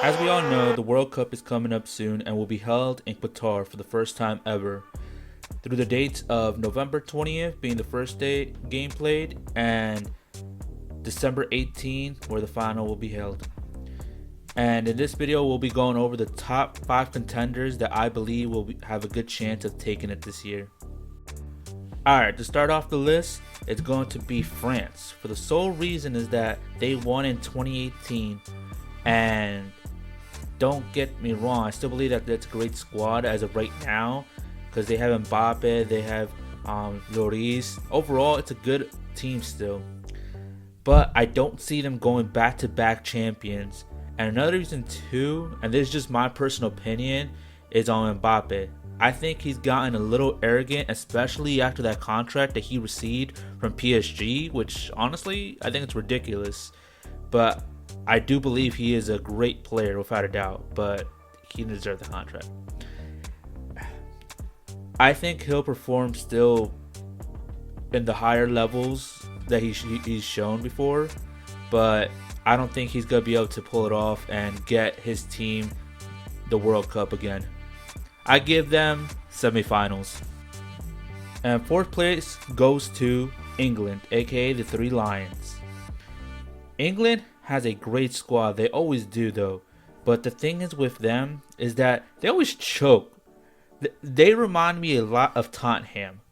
As we all know, the World Cup is coming up soon and will be held in Qatar for the first time ever. Through the dates of November 20th being the first day game played and December 18th where the final will be held. And in this video, we'll be going over the top 5 contenders that I believe have a good chance of taking it this year. Alright, to start off the list, it's going to be France. For the sole reason is that they won in 2018, and don't get me wrong, I still believe that that's a great squad as of right now because they have Mbappe, they have Lloris. Overall, it's a good team still. But I don't see them going back-to-back champions. And another reason too, and this is just my personal opinion, is on Mbappe. I think he's gotten a little arrogant, especially after that contract that he received from PSG, which honestly, I think it's ridiculous. But I do believe he is a great player without a doubt, but he deserves the contract. I think he'll perform still in the higher levels that he's shown before, but I don't think he's going to be able to pull it off and get his team the World Cup again. I give them semifinals. And fourth place goes to England, aka the Three Lions. England has a great squad. They always do though. But the thing is with them is that they always choke. They remind me a lot of Tottenham.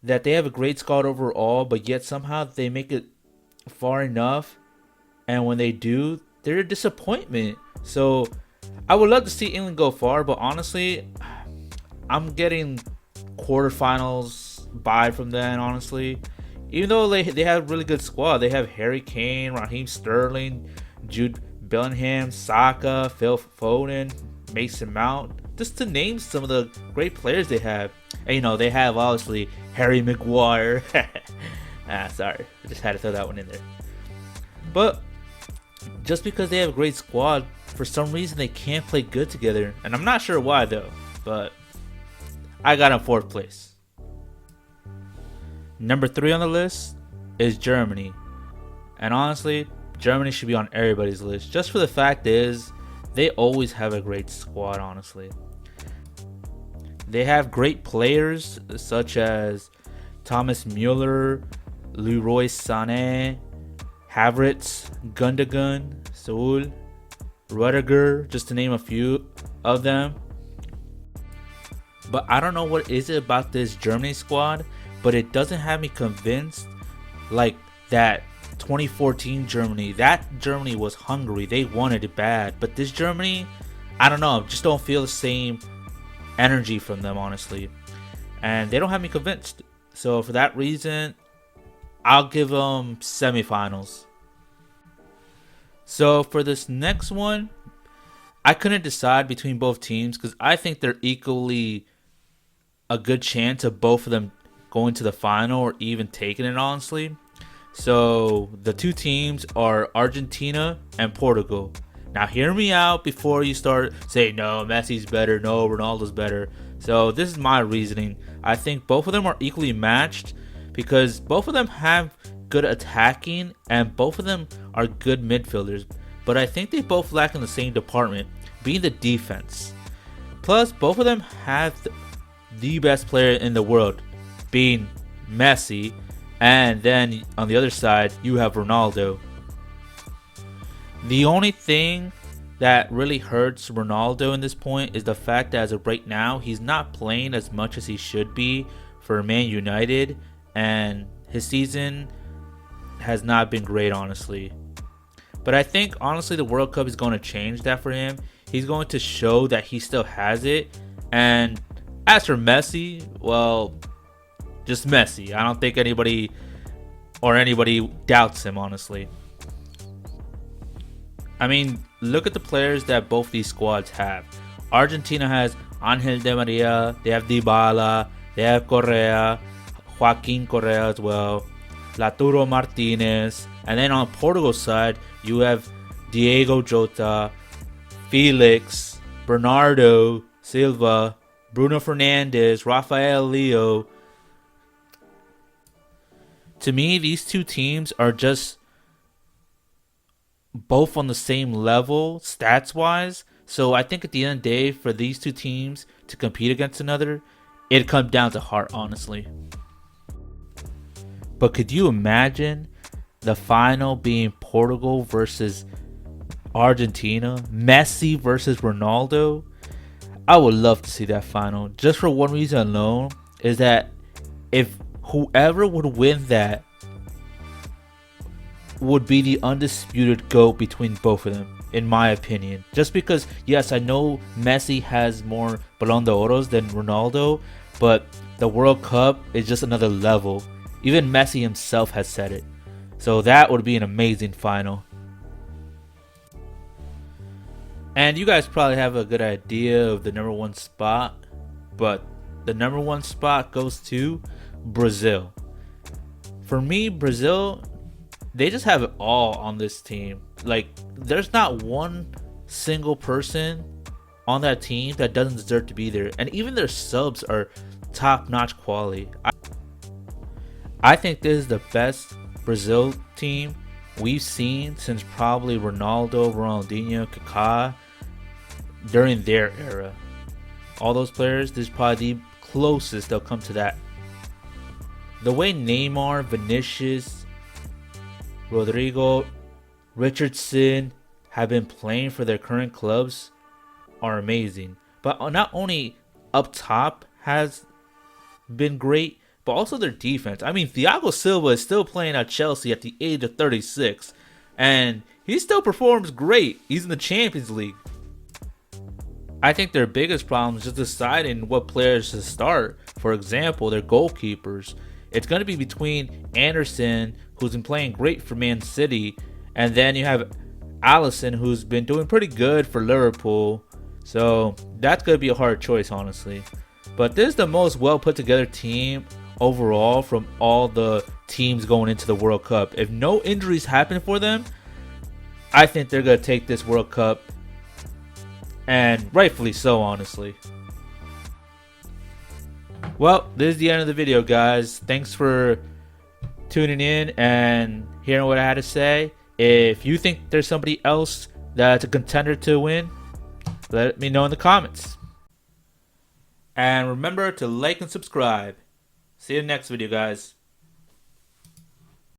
That they have a great squad overall, but yet somehow they make it far enough. And when they do, they're a disappointment. So I would love to see England go far, but honestly, I'm getting quarterfinals bye from them, honestly. Even though they have a really good squad. They have Harry Kane, Raheem Sterling, Jude Bellingham, Saka, Phil Foden, Mason Mount. Just to name some of the great players they have. And they have obviously Harry Maguire. Sorry. I just had to throw that one in there. But just because they have a great squad, for some reason they can't play good together. And I'm not sure why though. But I got in fourth place. Number 3 on the list is Germany. And honestly, Germany should be on everybody's list. Just for the fact is, they always have a great squad, honestly. They have great players such as Thomas Müller, Leroy Sané, Havertz, Gundogan, Saul, Rudiger, just to name a few of them. But I don't know what is it about this Germany squad, but it doesn't have me convinced like that 2014 Germany. That Germany was hungry. They wanted it bad. But this Germany, I don't know. Just don't feel the same energy from them, honestly. And they don't have me convinced. So for that reason, I'll give them semifinals. So for this next one, I couldn't decide between both teams because I think they're equally a good chance of both of them going to the final or even taking it, honestly. So the two teams are Argentina and Portugal. Now hear me out before you start saying no, Messi's better, no, Ronaldo's better. So this is my reasoning. I think both of them are equally matched because both of them have good attacking and both of them are good midfielders. But I think they both lack in the same department, being the defense. Plus, both of them have the best player in the world, being Messi, and then on the other side you have Ronaldo. The only thing that really hurts Ronaldo in this point is the fact that as of right now he's not playing as much as he should be for Man United, and his season has not been great, honestly. But I think honestly the World Cup is going to change that for him. He's going to show that he still has it. And as for Messi, well, just Messi. I don't think anybody doubts him, honestly. I mean, look at the players that both these squads have. Argentina has Angel Di Maria, they have Dybala, they have Correa, Joaquin Correa as well, Lautaro Martinez, and then on Portugal's side, you have Diego Jota, Felix, Bernardo Silva, Bruno Fernandes, Rafael Leo. To me, these two teams are just both on the same level stats wise. So I think at the end of the day, for these two teams to compete against another, it comes down to heart, honestly. But could you imagine the final being Portugal versus Argentina, Messi versus Ronaldo? I would love to see that final, just for one reason alone, is that if whoever would win that would be the undisputed GOAT between both of them, in my opinion. Just because, yes, I know Messi has more Ballon d'Oros than Ronaldo, but the World Cup is just another level. Even Messi himself has said it. So that would be an amazing final. And you guys probably have a good idea of the number 1 spot, but the number 1 spot goes to Brazil. For me, Brazil, they just have it all on this team. Like, there's not one single person on that team that doesn't deserve to be there. And even their subs are top-notch quality. I think this is the best Brazil team we've seen since probably Ronaldo, Ronaldinho, Kaká during their era. All those players, this is probably the closest they'll come to that. The way Neymar, Vinicius, Rodrigo, Richardson have been playing for their current clubs are amazing. But not only up top has been great, but also their defense. I mean, Thiago Silva is still playing at Chelsea at the age of 36, and he still performs great. He's in the Champions League. I think their biggest problem is just deciding what players to start. For example, their goalkeepers. It's going to be between Anderson, who's been playing great for Man City, and then you have Alisson, who's been doing pretty good for Liverpool. So that's going to be a hard choice, honestly. But this is the most well put together team overall from all the teams going into the World Cup. If no injuries happen for them, I think they're going to take this World Cup, and rightfully so, honestly. Well, this is the end of the video, guys. Thanks for tuning in and hearing what I had to say. If you think there's somebody else that's a contender to win, let me know in the comments. And remember to like and subscribe. See you in the next video, guys.